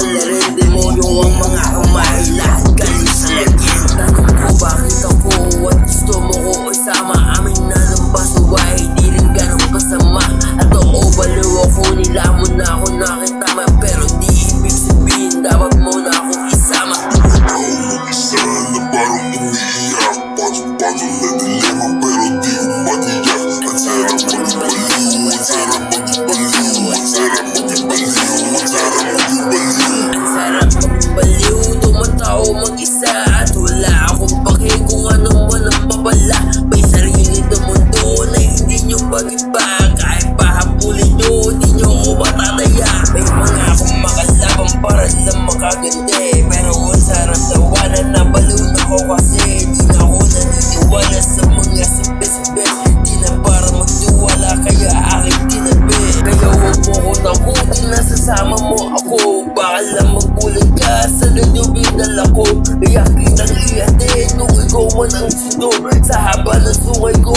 na rin demonyo ang mga kamay. Lahat galing sa lagyan. Tanong ko bakit ako at gusto mo ko isama. Amin na ng basuway, di rin ganun kasama. At oo, baliw ako, nilamon na ako nakitama. Pero di ibig sabihin dapat mo na akong isama. Ako mag-isa na parang umiiyak. Pasok-pasok na dilema pero di ko matiyak. Ang sarap mag-ibaliw, ang sarap mag-ibaliw, ang sarap mag-ibaliw, ang sarap mag-ibaliw. Ang sarap magbaliw, tumatawa mag-isa. At wala akong pake kung ano man ang babala. May sarili na mundo na hindi nyo mag-iba. Kahit pahabulin nyo, di nyo ako matataya. May mga akong makalabang para lang makaganda. Pero ang sarap tawanan, nabaliw na ko kasi di na ako naniniwala sa mga sibes-sibes. Di na para magtiwala kaya aking tinabi. Kaya huwag mo ko takutin, nasasama mo ako. Baka lang magbulag ka sa nanubing dala ko. Kaya kitang ihatid kung ikaw man ang sundo. Sa haba ng sungay ko